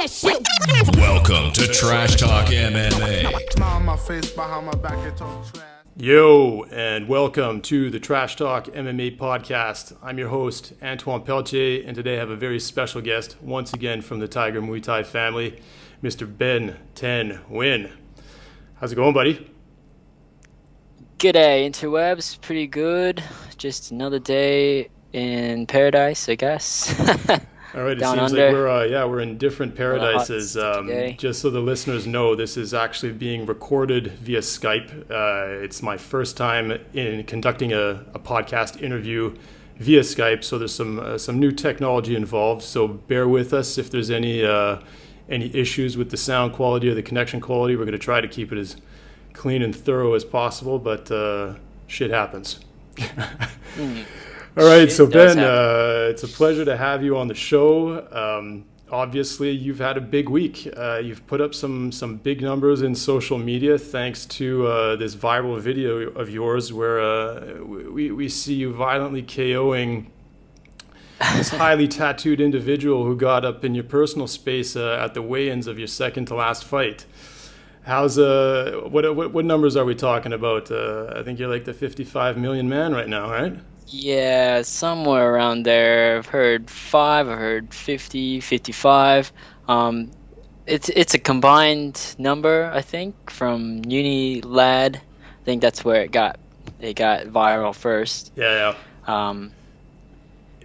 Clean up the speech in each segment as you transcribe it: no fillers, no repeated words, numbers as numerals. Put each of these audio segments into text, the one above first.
that shit. Welcome to Trash Talk MMA. Yo, and welcome to the Trash Talk MMA podcast. I'm your host, Antoine Pelletier, and today I have a very special guest, once again from the Tiger Muay Thai family, Mr. Ben Nguyen. How's it going, buddy? G'day, interwebs. Pretty good. Just another day in paradise, I guess. All right, it Down seems under. like we're in different paradises. Just so the listeners know, this is actually being recorded via Skype. It's my first time in conducting a podcast interview via Skype, so there's some new technology involved. So bear with us if there's any issues with the sound quality or the connection quality. We're going to try to keep it as clean and thorough as possible, but shit happens. All right, so Ben, it's a pleasure to have you on the show. Obviously, you've had a big week. You've put up some big numbers in social media thanks to this viral video of yours where we see you violently KOing this highly tattooed individual who got up in your personal space at the weigh-ins of your second to last fight. How's what numbers are we talking about? I think you're like the 55 million man right now, right? Yeah, somewhere around there. I've heard 5, I've heard 50, 55. It's a combined number, I think, from Uni Lad. I think that's where it got viral first. Yeah.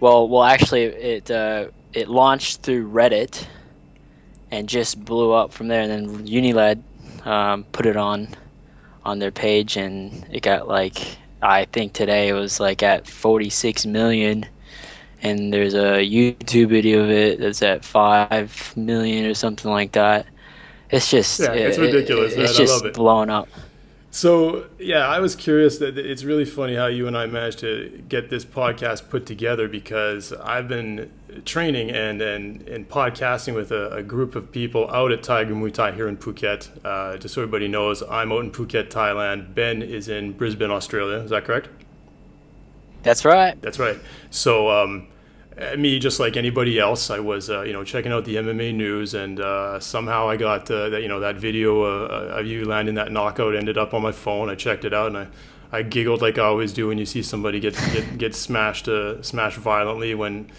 Well, actually, it launched through Reddit and just blew up from there. And then Unilad put it on their page, and it got like, I think today it was like at 46 million, and there's a YouTube video of it that's at 5 million or something like that. It's just it's ridiculous. It's I just love it. blowing up. So, yeah, I was curious that it's really funny how you and I managed to get this podcast put together, because I've been training and podcasting with a group of people out at Tiger Muay Thai here in Phuket. Just so everybody knows, I'm out in Phuket, Thailand. Ben is in Brisbane, Australia. Is that correct? That's right. That's right. So, me, just like anybody else, I was, checking out the MMA news, and somehow I got that video of you landing that knockout ended up on my phone. I checked it out, and I giggled like I always do when you see somebody get smashed violently when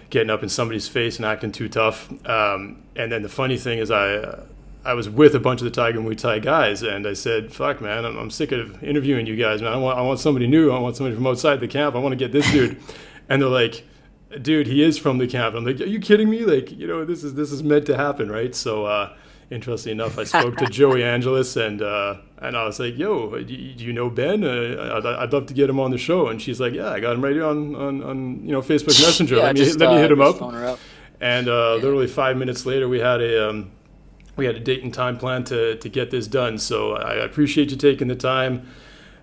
getting up in somebody's face and acting too tough. And then the funny thing is, I was with a bunch of the Tiger Muay Thai guys, and I said, "Fuck, man, I'm sick of interviewing you guys, man. I want somebody new. I want somebody from outside the camp. I want to get this dude." And they're like, "Dude, he is from the camp." I'm like, "Are you kidding me? Like, this is meant to happen, right?" So, interestingly enough, I spoke to Joey Angeles, and I was like, "Yo, do you know Ben? I'd love to get him on the show." And she's like, "Yeah, I got him right here on Facebook Messenger. Yeah, let me hit him up." phone her up. And literally 5 minutes later, we had a date and time plan to get this done. So I appreciate you taking the time.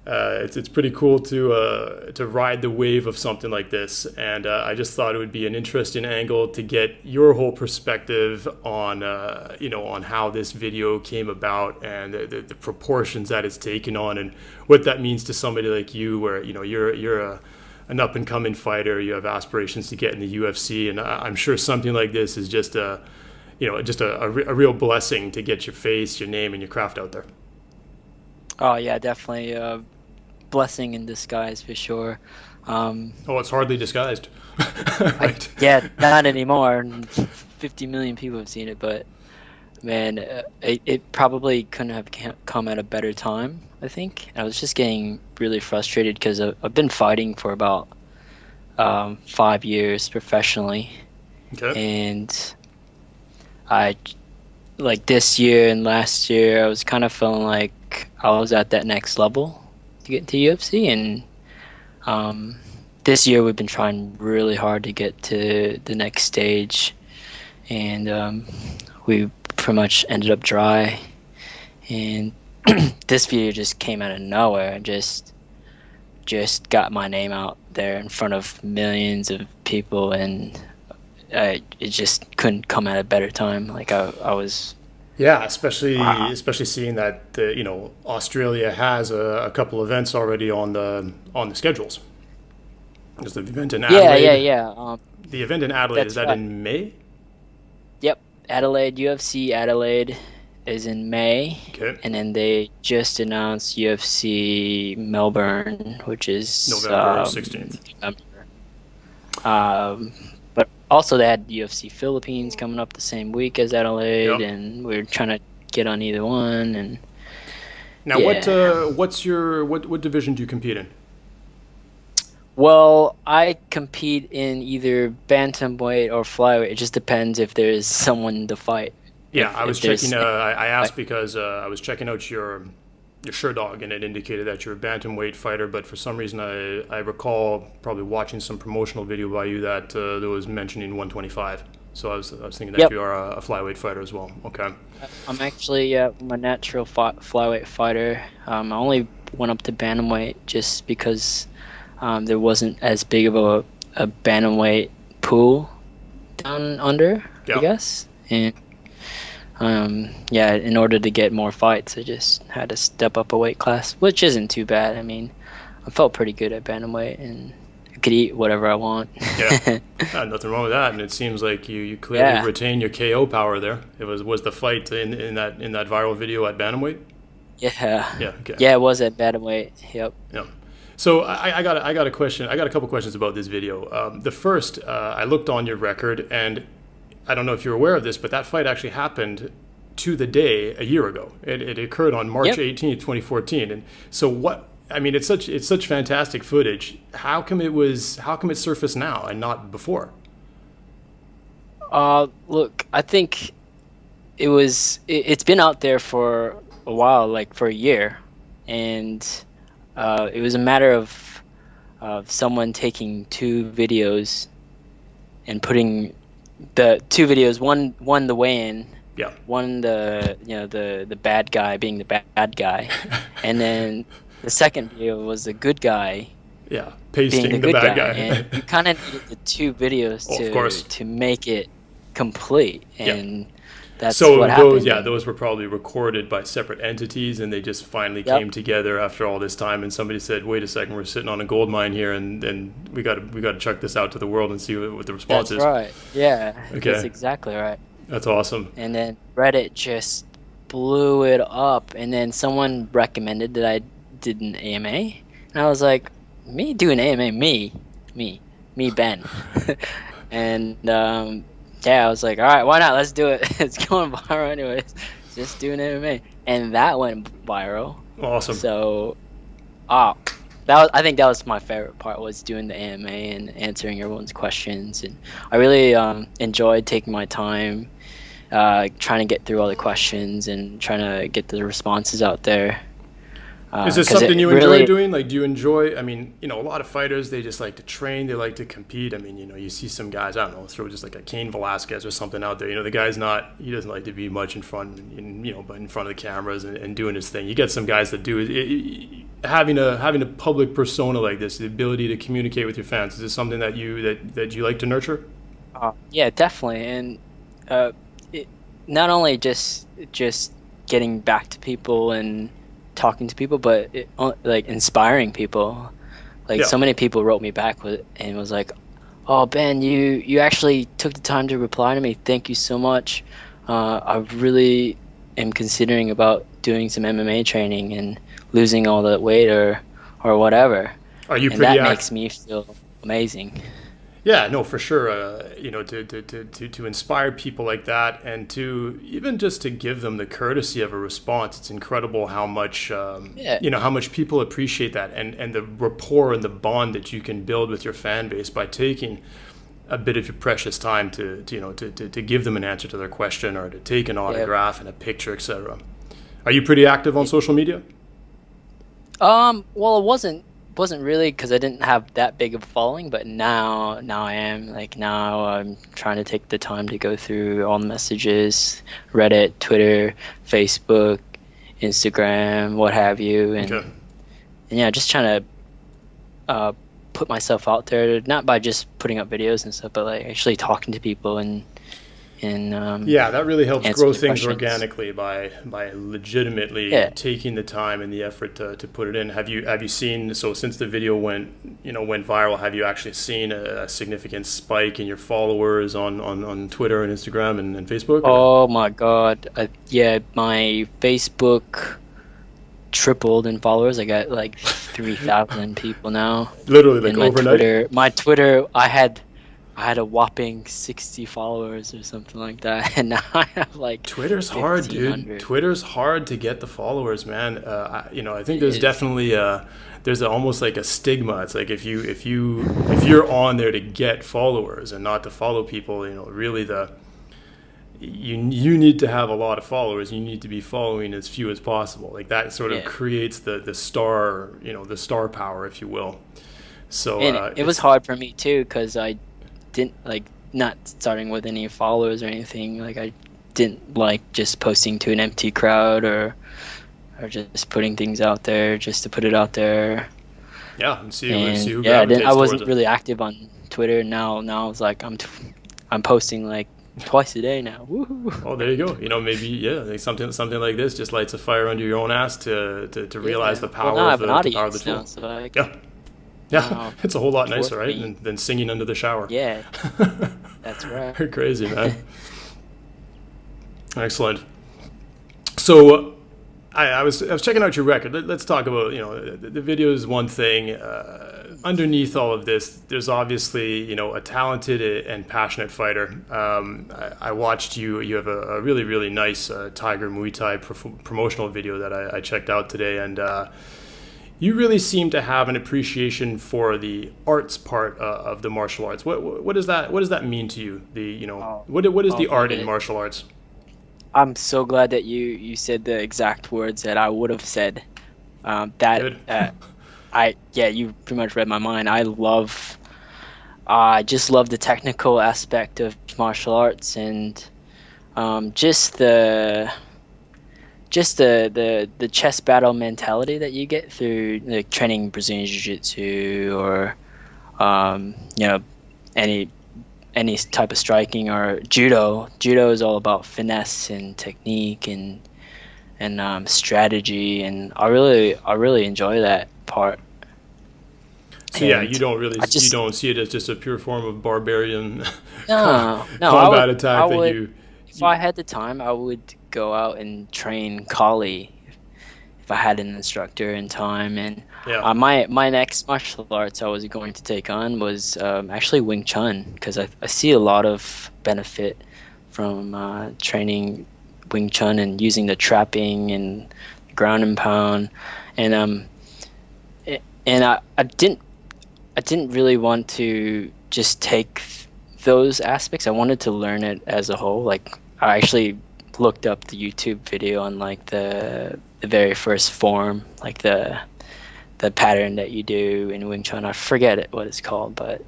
It's pretty cool to ride the wave of something like this, and I just thought it would be an interesting angle to get your whole perspective on on how this video came about and the proportions that it's taken on, and what that means to somebody like you, where you're an up and coming fighter, you have aspirations to get in the UFC, and I'm sure something like this is just a real blessing to get your face, your name, and your craft out there. Oh yeah, definitely. Blessing in disguise for sure. It's hardly disguised. Right. Yeah, not anymore. 50 million people have seen it, but man, it probably couldn't have come at a better time, I think. I was just getting really frustrated because I've been fighting for about 5 years professionally. Okay. And like this year and last year, I was kind of feeling like I was at that next level to get into UFC, and this year we've been trying really hard to get to the next stage, and we pretty much ended up dry, and this video just came out of nowhere and just got my name out there in front of millions of people, and it just couldn't come at a better time. Like I was. Yeah, especially seeing that Australia has a couple events already on the schedules. There's the event in Adelaide. Yeah. The event in Adelaide, is that right. in May? Yep, Adelaide, UFC Adelaide is in May. Okay. And then they just announced UFC Melbourne, which is November 16th. But also they had UFC Philippines coming up the same week as Adelaide, and we're trying to get on either one. And now, what division do you compete in? Well, I compete in either bantamweight or flyweight. It just depends if there's someone to fight. Yeah, I was checking. I asked because I was checking out your Sherdog, and it indicated that you're a bantamweight fighter. But for some reason, I recall probably watching some promotional video by you that there was mentioning 125. So I was thinking that you are a flyweight fighter as well. Okay. I'm actually I'm a natural flyweight fighter. I only went up to bantamweight just because there wasn't as big of a bantamweight pool down under, I guess. And in order to get more fights, I just had to step up a weight class, which isn't too bad. I mean, I felt pretty good at bantamweight, and I could eat whatever I want. Yeah, nothing wrong with that. And it seems like you clearly retain your KO power there. It was the fight in that viral video at bantamweight. Yeah. Yeah. Okay. Yeah, it was at bantamweight. Yep. Yeah. So I got a question. I got a couple questions about this video. The first, I looked on your record, and I don't know if you're aware of this, but that fight actually happened to the day a year ago. It occurred on March 18th, 2014. And so what? I mean, it's such fantastic footage. How come it surfaced now and not before? Look, I think it's been out there for a while, like for a year, and it was a matter of someone taking two videos and putting the two videos, one the weigh-in, one the bad guy being the bad guy, and then the second video was the good guy, pasting being the bad guy. And you kind of needed the two videos to make it complete, and that's what happened. Those were probably recorded by separate entities, and they just finally came together after all this time. And somebody said, "Wait a second, we're sitting on a gold mine here, and we got to check this out to the world and see what the response is." That's right. Yeah. Okay. That's exactly right. That's awesome. And then Reddit just blew it up, and then someone recommended that I did an AMA, and I was like, "Me doing AMA? Me, Ben." And I was like, all right, why not? Let's do it. It's going viral anyways. Just doing MMA. And that went viral. Awesome. So, I think that was my favorite part, was doing the AMA and answering everyone's questions. And I really enjoyed taking my time, trying to get through all the questions and trying to get the responses out there. Is this something you enjoy doing? Like, do you enjoy, I mean, a lot of fighters, they just like to train, they like to compete. I mean, you see some guys, I don't know, throw just like a Cain Velasquez or something out there. The guy's he doesn't like to be much in front of the cameras and doing his thing. You get some guys that do it. Having a public persona like this, the ability to communicate with your fans, is this something that you like to nurture? Yeah, definitely. And not only just getting back to people and talking to people, but like inspiring people. Like so many people wrote me back and was like, "Oh, Ben, you actually took the time to reply to me. Thank you so much. I really am considering about doing some MMA training and losing all that weight or whatever." Are you and pretty? That makes me feel amazing. Yeah, no, for sure. To inspire people like that, and to even just to give them the courtesy of a response, it's incredible how much how much people appreciate that, and the rapport and the bond that you can build with your fan base by taking a bit of your precious time to give them an answer to their question, or to take an autograph and a picture, etc. Are you pretty active on social media? Well, it wasn't really, because I didn't have that big of a following, but now I am. Like, now I'm trying to take the time to go through all the messages, Reddit, Twitter, Facebook, Instagram, what have you, and just trying to put myself out there, not by just putting up videos and stuff, but like actually talking to people and and yeah, that really helps answer grow your things questions. organically by legitimately Yeah. taking the time and the effort to put it in. Have you seen, so since the video went viral, have you actually seen a significant spike in your followers on Twitter and Instagram and Facebook? Or? Oh my God. Yeah, my Facebook tripled in followers. I got like 3,000 people now. Literally, like And my overnight. Twitter, I had a whopping 60 followers or something like that, and now I have like Twitter's hard, dude. 1,500. Twitter's hard to get the followers, man. I think there's It is. definitely there's almost like a stigma. It's like if you're on there to get followers and not to follow people, really you need to have a lot of followers. You need to be following as few as possible. Like that sort of Yeah. creates the star, the star power, if you will. So And it was hard for me too, because I didn't like, not starting with any followers or anything. Like I didn't like just posting to an empty crowd or just putting things out there just to put it out there. Yeah, and see And who yeah, gravitates I wasn't towards it. really active on Twitter. Now it's like I'm posting like twice a day now. Woohoo! Oh, there you go. Maybe like something like this just lights a fire under your own ass to realize the power Well, now I of have an the power of the audience tool. now, so I Yeah, Wow. it's a whole lot It's nicer, worth right, me. than singing under the shower. yeah, that's right. You're crazy, man. Excellent. So I was checking out your record. Let's talk about, the video is one thing. Underneath all of this, there's obviously, a talented and passionate fighter. I watched you. You have a really, really nice Tiger Muay Thai promotional video that I checked out today, and you really seem to have an appreciation for the arts part of the martial arts. What does that mean to you? What is the art in martial arts? I'm so glad that you said the exact words that I would have said. Good. You pretty much read my mind. I just love the technical aspect of martial arts, and just the chess battle mentality that you get through like training Brazilian Jiu-Jitsu or any type of striking or judo. Judo is all about finesse and technique and strategy, and I really enjoy that part. So yeah, And you don't really I just- you don't see it as just a pure form of barbarian No, combat attack that you. If I had the time, I would go out and train Kali if I had an instructor in time. And Yeah. my next martial arts I was going to take on was actually Wing Chun, because I see a lot of benefit from training Wing Chun and using the trapping and ground and pound. And I didn't really want to just take those aspects. I wanted to learn it as a whole. Like I actually looked up the YouTube video on like the very first form, like the pattern that you do in Wing Chun. I forget what it's called, but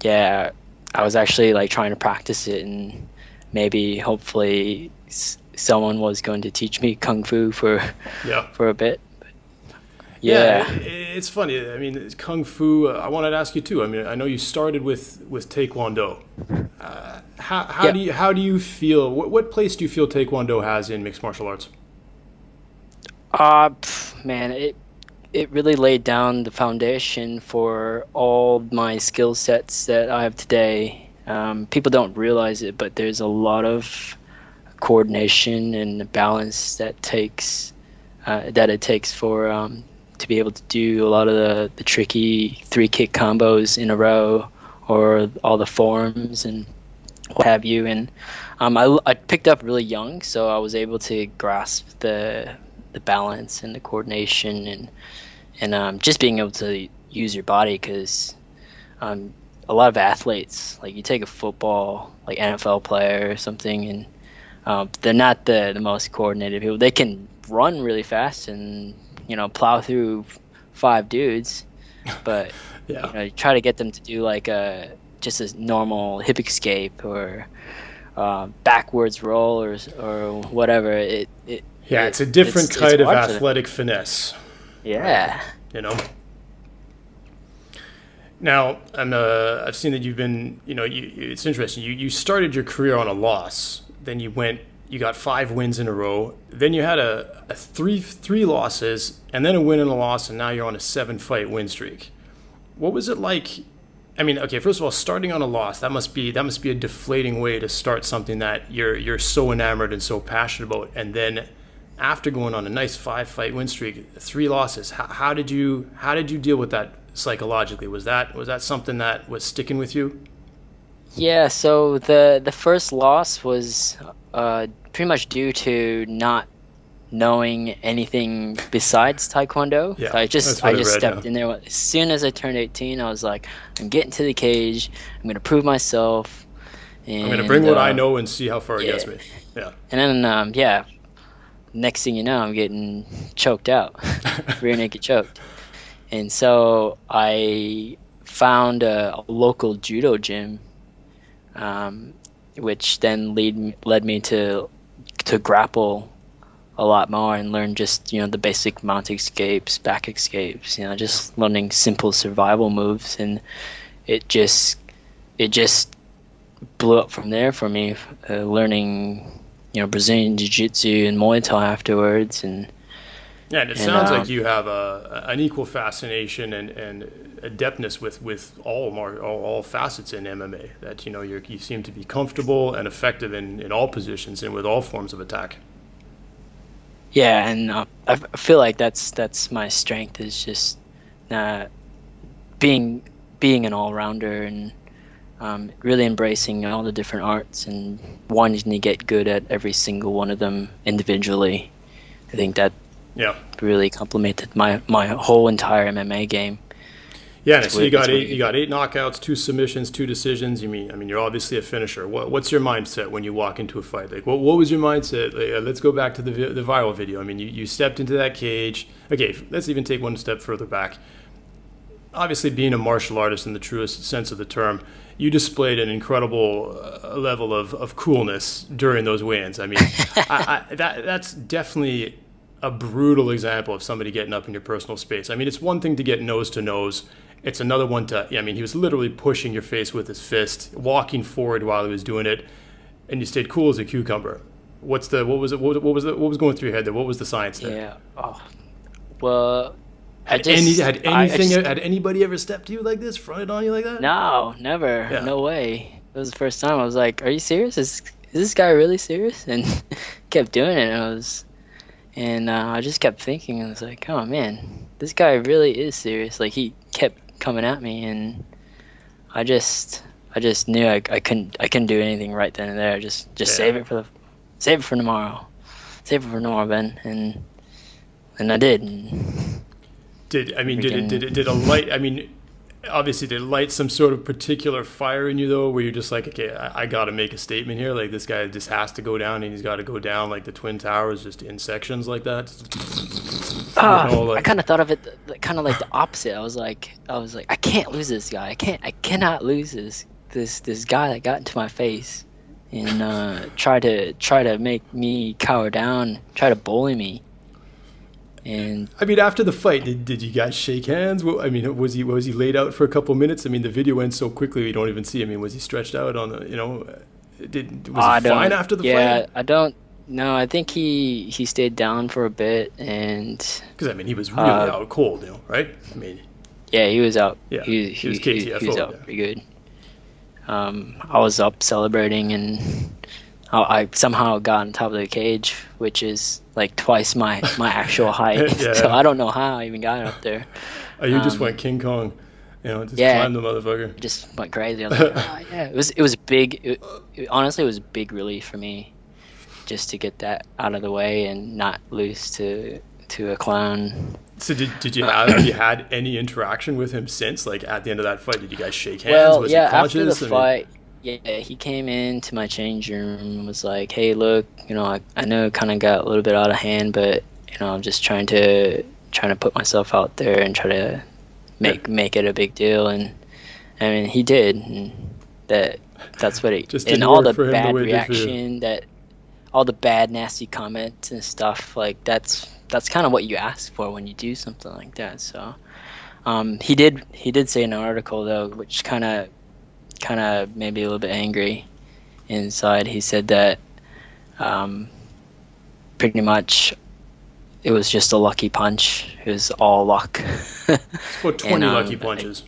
yeah, I was actually like trying to practice it, and maybe hopefully someone was going to teach me Kung Fu for a bit. Yeah. It's funny. I mean, Kung Fu. I wanted to ask you too. I mean, I know you started with Taekwondo. How do you feel? What place do you feel Taekwondo has in mixed martial arts? Man, it really laid down the foundation for all my skill sets that I have today. People don't realize it, but there's a lot of coordination and balance that it takes for to be able to do a lot of the tricky 3-kick combos in a row, or all the forms and what have you. And I picked up really young, so I was able to grasp the balance and the coordination and just being able to use your body, because a lot of athletes, like you take a football, like NFL player or something, and they're not the most coordinated people. They can run really fast and plow through 5 dudes, but Yeah. you try to get them to do like just a normal hip escape or backwards roll or whatever. It's a different it's kind of hard for them. athletic finesse. Yeah. You know. Now, I've seen that you've been, it's interesting. You started your career on a loss. Then you got 5 wins in a row. Then you had a three losses, and then a win and a loss, and now you're on a 7-fight win streak. What was it like? I mean, okay, first of all, starting on a loss, that must be a deflating way to start something that you're so enamored and so passionate about. And then after going on a nice 5-fight win streak, 3 losses, how did you deal with that psychologically? Was that something that was sticking with you? Yeah, so the first loss was pretty much due to not knowing anything besides Taekwondo. Yeah, So I just stepped in there. As soon as I turned 18, I was like, I'm getting to the cage. I'm going to prove myself. And, I'm going to bring what I know and see how far it gets me. Yeah. And then, next thing you know, I'm getting choked out, rear naked choked. And so I found a local judo gym, which then led me to grapple a lot more and learn just, the basic mount escapes, back escapes, just learning simple survival moves. And it just blew up from there for me, learning, Brazilian Jiu-Jitsu and Muay Thai afterwards. And it sounds like you have an equal fascination and adeptness with all facets in MMA. That you seem to be comfortable and effective in all positions and with all forms of attack. Yeah, and I feel like that's my strength, is just being an all-rounder and really embracing all the different arts and wanting to get good at every single one of them individually. I think that really complemented my whole entire MMA game. Yeah, so you got 8 knockouts, 2 submissions, 2 decisions. I mean, you're obviously a finisher. What's your mindset when you walk into a fight? Like, what was your mindset? Let's go back to the viral video. I mean, you stepped into that cage. Okay, let's even take one step further back. Obviously, being a martial artist in the truest sense of the term, you displayed an incredible level of coolness during those weigh-ins. I mean, that's definitely a brutal example of somebody getting up in your personal space. I mean, it's one thing to get nose to nose. It's another one he was literally pushing your face with his fist, walking forward while he was doing it, and you stayed cool as a cucumber. What was going through your head there? What was the science there? Yeah. Oh, well, had anybody ever stepped to you like this, fronted on you like that? No, never. Yeah. No way. It was the first time. I was like, "Are you serious? Is this guy really serious?" And kept doing it. And I just kept thinking, I was like, "Oh man, this guy really is serious." Like, he kept coming at me, and I just knew I couldn't do anything right then and there. Just save it for tomorrow. Save it for tomorrow, Ben. And I did. And did it light? I mean, obviously, did it light some sort of particular fire in you though, where you're just like, okay, I got to make a statement here. Like, this guy just has to go down, and he's got to go down like the Twin Towers, just in sections like that. I kind of thought of it kind of like the opposite. I was like, I can't lose this guy. I cannot lose this guy that got into my face and try to make me cower down, try to bully me. And I mean, after the fight, did you guys shake hands? Well, I mean, was he laid out for a couple of minutes? I mean, the video ends so quickly we don't even see. I mean, was he stretched out on the? Was he fine after the fight? Yeah, I don't. No, I think he stayed down for a bit, and because I mean, he was really out cold, right? I mean, yeah, he was out. Yeah, he was KTFO. He was out pretty good. I was up celebrating, and I somehow got on top of the cage, which is like twice my actual height. So I don't know how I even got up there. You just went King Kong, climbed the motherfucker. Just went crazy. I was like, it was big. Honestly, it was a big relief for me, just to get that out of the way and not lose to a clown. So have you had any interaction with him since? Like, at the end of that fight, did you guys shake hands? Was he conscious? After the fight. Yeah, he came into my change room and was like, "Hey, look, I know it kind of got a little bit out of hand, but I'm just trying to put myself out there and try to make it a big deal." And I mean, he did, and that's what it. And all the bad reaction, all the bad, nasty comments and stuff, like that's kind of what you ask for when you do something like that. So, He did say in an article though, which kind of made me a little bit angry inside. He said that pretty much it was just a lucky punch. It was all luck. It's about 20 lucky punches.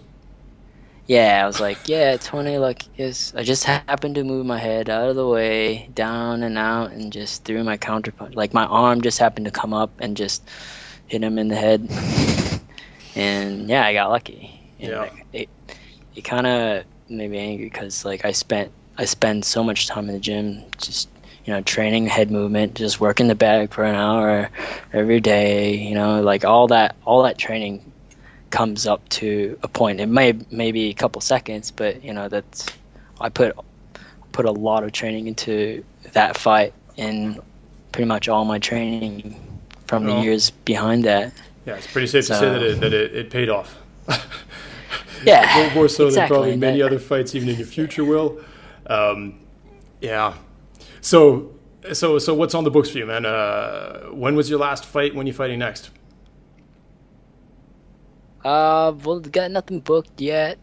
Yeah, I was like, yeah, 20 lucky. Yes, I just happened to move my head out of the way, down and out, and just threw my counter punch. Like my arm just happened to come up and just hit him in the head. And yeah, I got lucky. And Yeah. It kind of made me angry because like I spend so much time in the gym, just training head movement, just working the bag for an hour every day. Like all that training comes up to a point. It may be a couple seconds, but that's I put a lot of training into that fight, and pretty much all my training from the years behind that. Yeah, it's pretty safe to say that it paid off. Yeah, more so exactly. than probably many other fights even in your future will. Yeah. So what's on the books for you, man? When was your last fight? When are you fighting next? Well, got nothing booked yet.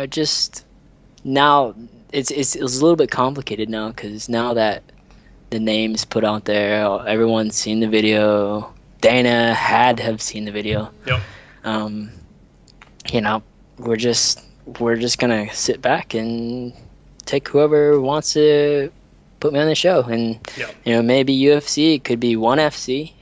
Just now, it's a little bit complicated now because now that the name's put out there, everyone's seen the video. Dana had to have seen the video. Yep. We're just gonna sit back and take whoever wants to put me on the show, and maybe UFC, could be ONE FC.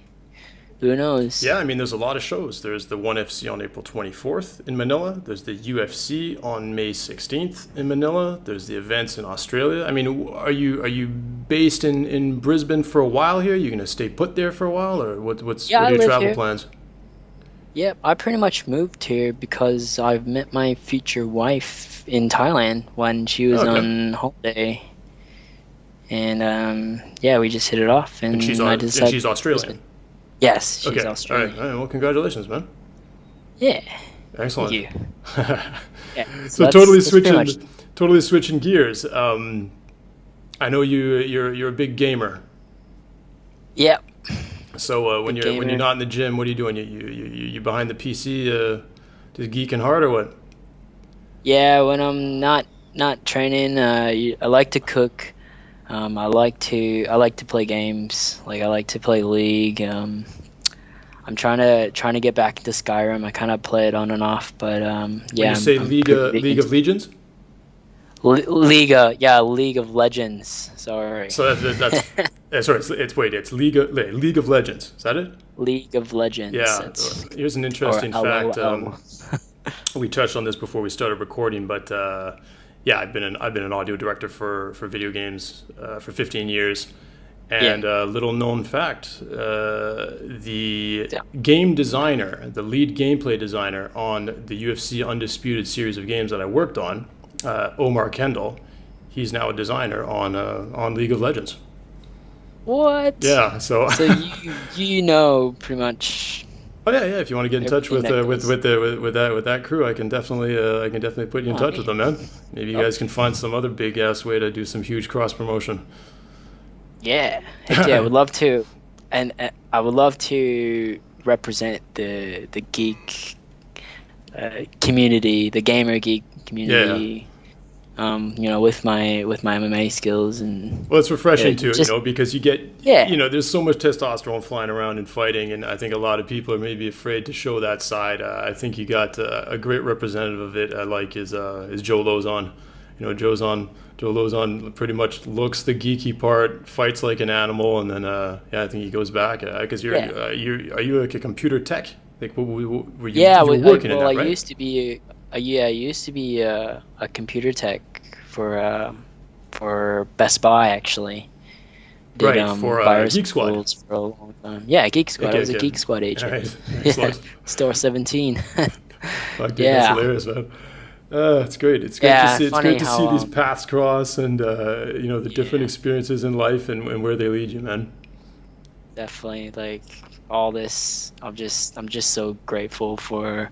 Who knows? Yeah, I mean, there's a lot of shows. There's the ONE FC on April 24th in Manila. There's the UFC on May 16th in Manila. There's the events in Australia. I mean, are you based in Brisbane for a while here? You gonna stay put there for a while, or what are your travel plans? Yep, I pretty much moved here because I've met my future wife in Thailand when she was on holiday, and we just hit it off. And she's Australian. Yes, she's Australian. All right. Well, congratulations, man. Yeah. Excellent. Thank you. Yeah, so totally switching gears. I know you're a big gamer. Yep. So when you're not in the gym, what are you doing? You behind the PC, just geeking hard or what? Yeah, when I'm not training, I like to cook. I like to play games. Like I like to play League. I'm trying to get back into Skyrim. I kind of play it on and off, but When you say League of Legends? League of Legends. Sorry. So that's sorry. It's League of Legends. Is that it? League of Legends. Yeah. Here's an interesting fact. We touched on this before we started recording, but I've been an audio director for video games for 15 years. And little known fact, the game designer, the lead gameplay designer on the UFC Undisputed series of games that I worked on, Omar Kendall, he's now a designer on League of Legends. What? Yeah, so you know pretty much. Oh yeah. If you want to get in touch with that crew, I can definitely put you in touch with them, man. Maybe you guys can find some other big ass way to do some huge cross promotion. Yeah, heck yeah, I would love to, and I would love to represent the geek community, the gamer geek community. With my MMA skills. And well, it's refreshing too, because you get there's so much testosterone flying around in fighting, and I think a lot of people are maybe afraid to show that side. I think you got a great representative of it. I like is Joe Lozon. Joe Lozon pretty much looks the geeky part, fights like an animal, and then I think he goes back because are you a computer tech? Like, were you working in that, right? I used to be. I used to be a computer tech for Best Buy, actually. For Geek Squad. For a long time. Yeah, Geek Squad. I was a Geek Squad agent. Right. Store 17. Fuck yeah, that's hilarious, man. It's great. It's great to see. It's great to see these paths cross, and the different experiences in life and where they lead you, man. Definitely, like all this. I'm just so grateful for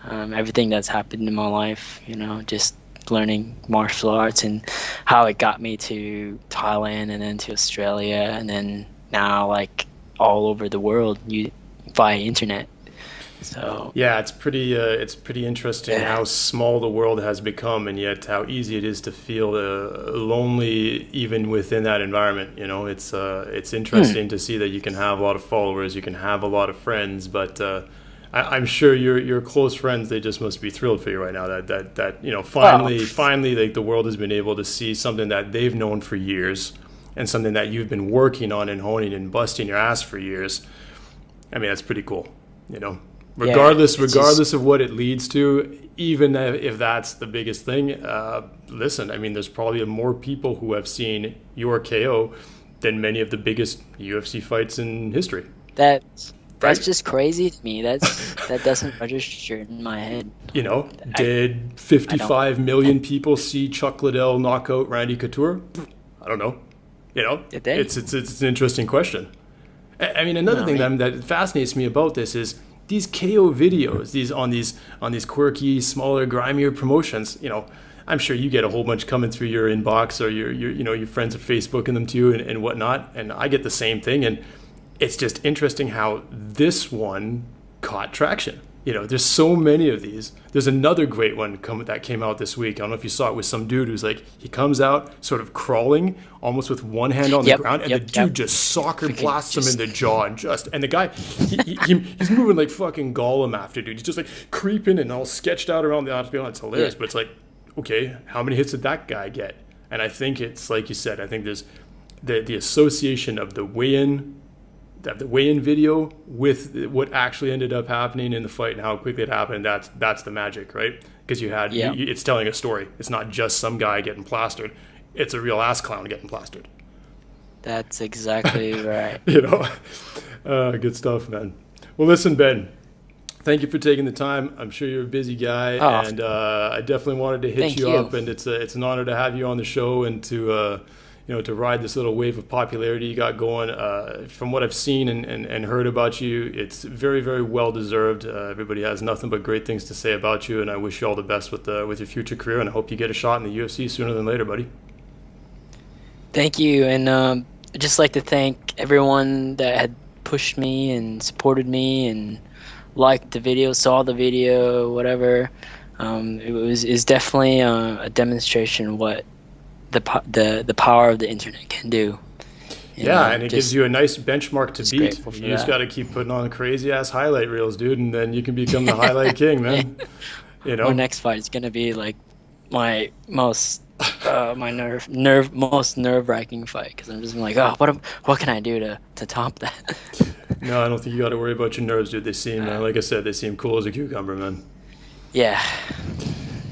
everything that's happened in my life. Just learning martial arts and how it got me to Thailand and then to Australia and then now like all over the world via internet. So Yeah, it's pretty interesting how small the world has become, and yet how easy it is to feel lonely even within that environment. You know, it's interesting to see that you can have a lot of followers, you can have a lot of friends, but I'm sure your close friends, they just must be thrilled for you right now that you know, finally like the world has been able to see something that they've known for years, and something that you've been working on and honing and busting your ass for years. I mean, that's pretty cool, you know. Regardless of what it leads to, even if that's the biggest thing, listen, I mean, there's probably more people who have seen your KO than many of the biggest UFC fights in history. That's just crazy to me. That doesn't register in my head. You know, did 55 million people see Chuck Liddell knock out Randy Couture? I don't know. You know, Did they? It's an interesting question. I mean, another thing that fascinates me about this is these KO videos, on these quirky, smaller, grimier promotions. You know, I'm sure you get a whole bunch coming through your inbox, or your friends are Facebooking them to you and whatnot, and I get the same thing. And it's just interesting how this one caught traction. You know, there's so many of these. There's another great one that came out this week. I don't know if you saw it, with some dude who's like, he comes out sort of crawling, almost with one hand on the ground, and the dude just soccer blasts him in the jaw, and the guy, he's moving like fucking Gollum after, dude. He's just like creeping and all sketched out around the octagon. It's hilarious, but it's like, okay, how many hits did that guy get? And I think it's like you said. I think there's the association of the weigh-in video with what actually ended up happening in the fight and how quickly it happened. That's the magic, right? Because it's telling a story. It's not just some guy getting plastered. It's a real ass clown getting plastered. That's exactly right. You know, good stuff, man. Well, listen, Ben, thank you for taking the time. I'm sure you're a busy guy, and I definitely wanted to hit you up, and it's an honor to have you on the show and to ride this little wave of popularity you got going. From what I've seen and heard about you, it's very, very well deserved. Everybody has nothing but great things to say about you, and I wish you all the best with your future career, and I hope you get a shot in the UFC sooner than later, buddy. Thank you, and I'd just like to thank everyone that had pushed me and supported me and liked the video, saw the video, whatever. It's definitely a demonstration of what the power of the internet can do. And it gives you a nice benchmark to beat. You just got to keep putting on crazy ass highlight reels, dude, and then you can become the highlight king, man. You know, my next fight is gonna be like my most most nerve-wracking fight, because I'm just like, what can I do to top that? No, I don't think you got to worry about your nerves, dude. They seem, like I said, they seem cool as a cucumber, man. Yeah.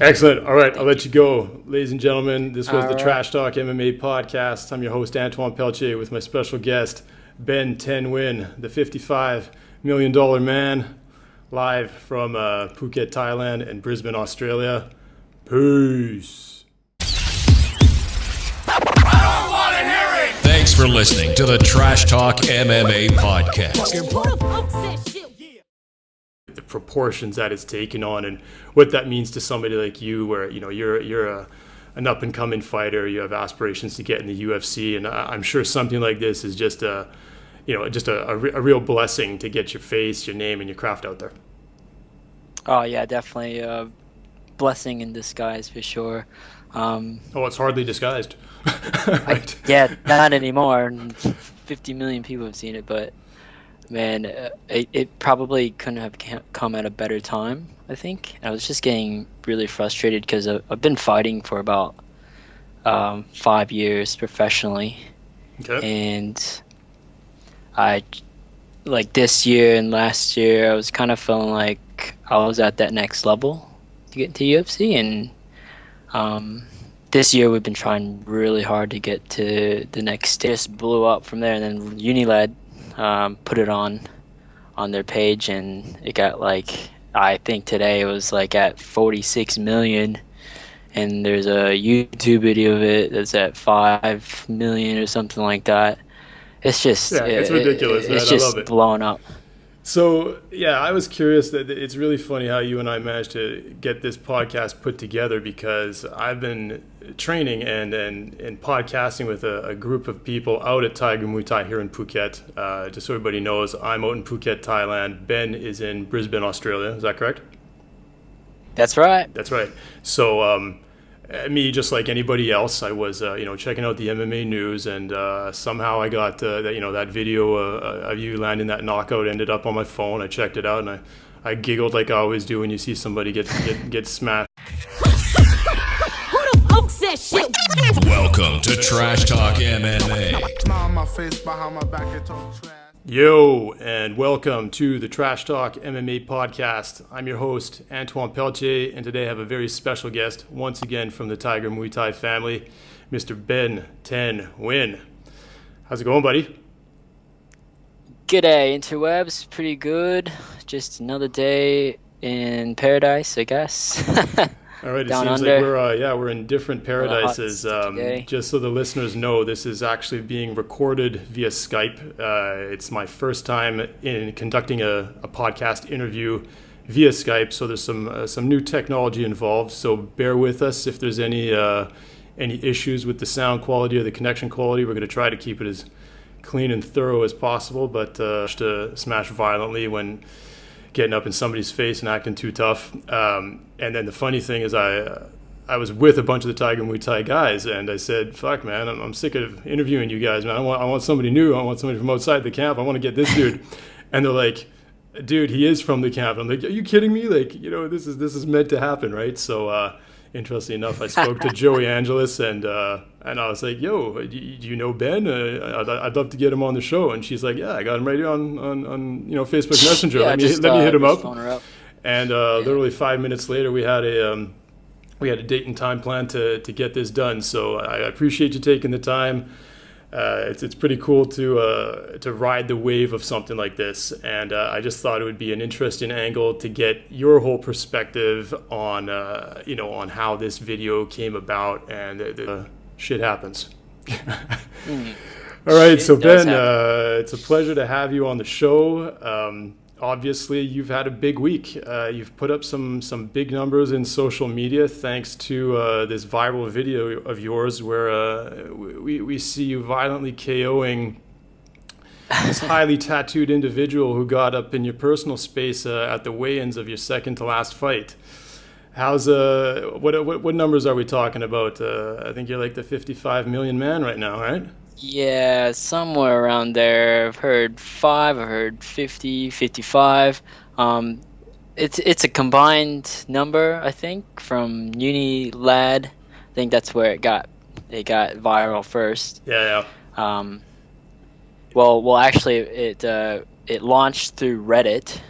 Excellent. All right, I'll let you go. Ladies and gentlemen, this was the Trash Talk MMA podcast. I'm your host, Antoine Pelletier, with my special guest, Ben Nguyen, the $55 million man, live from Phuket, Thailand, and Brisbane, Australia. Peace. Thanks for listening to the Trash Talk MMA podcast. The proportions that it's taken on, and what that means to somebody like you, where you're an up and coming fighter, you have aspirations to get in the UFC, and I'm sure something like this is just a real blessing to get your face, your name, and your craft out there. Oh yeah, definitely a blessing in disguise for sure. It's hardly disguised. Right. Not anymore. 50 million people have seen it, but man, it probably couldn't have come at a better time, I think. I was just getting really frustrated because I've been fighting for about 5 years professionally. Okay. And this year and last year, I was kind of feeling like I was at that next level to get into UFC, and this year we've been trying really hard to get to the next stage. Just blew up from there, and then Unilad put it on their page, and it got I think today it was at 46 million, and there's a YouTube video of it that's at 5 million or something like that. It's just it's ridiculous. It's just blowing up. So, yeah, I was curious that it's really funny how you and I managed to get this podcast put together, because I've been training and podcasting with a group of people out at Tiger Muay Thai here in Phuket. Just so everybody knows, I'm out in Phuket, Thailand. Ben is in Brisbane, Australia. Is that correct? That's right. That's right. So, me, just like anybody else, I was, checking out the MMA news, and somehow I got that video of you landing that knockout ended up on my phone. I checked it out, and I giggled like I always do when you see somebody get smashed. Who the fuck said shit? Welcome to Trash Talk MMA. Smile on my face, behind my back, and talk trash. Yo, and welcome to the Trash Talk MMA podcast. I'm your host, Antoine Pelletier, and today I have a very special guest, once again from the Tiger Muay Thai family, Mr. Ben Nguyen. How's it going, buddy? G'day, interwebs. Pretty good. Just another day in paradise, I guess. All right, it Down seems under. like we're in different paradises. Just so the listeners know, this is actually being recorded via Skype. It's my first time in conducting a podcast interview via Skype, so there's some new technology involved. So bear with us if there's any issues with the sound quality or the connection quality. We're going to try to keep it as clean and thorough as possible, but to smash violently when getting up in somebody's face and acting too tough. And then the funny thing is I was with a bunch of the Tiger Muay Thai guys, and I said, fuck, man, I'm sick of interviewing you guys, man. I want somebody new. I want somebody from outside the camp. I want to get this dude. And they're like, dude, he is from the camp. I'm like, are you kidding me? Like, this is meant to happen, right? So interestingly enough, I spoke to Joey Angeles, and I was like, yo, do you know Ben? I'd love to get him on the show. And she's like, yeah, I got him right here on Facebook Messenger. Yeah, let me hit him up. phone her up. And literally 5 minutes later, we had a date and time plan to get this done. So I appreciate you taking the time. It's pretty cool to ride the wave of something like this, and I just thought it would be an interesting angle to get your whole perspective on on how this video came about, and the shit happens. All right, so Ben, it's a pleasure to have you on the show. Obviously, you've had a big week. You've put up some big numbers in social media thanks to this viral video of yours where we see you violently KOing this highly tattooed individual who got up in your personal space at the weigh-ins of your second to last fight. How's what numbers are we talking about? I think you're like the 55 million man right now, right? Yeah, somewhere around there. I've heard 5, I've heard 50, 55. It's a combined number, I think, from Uni Lad. I think that's where it got viral first. Yeah. Well, actually, it launched through Reddit,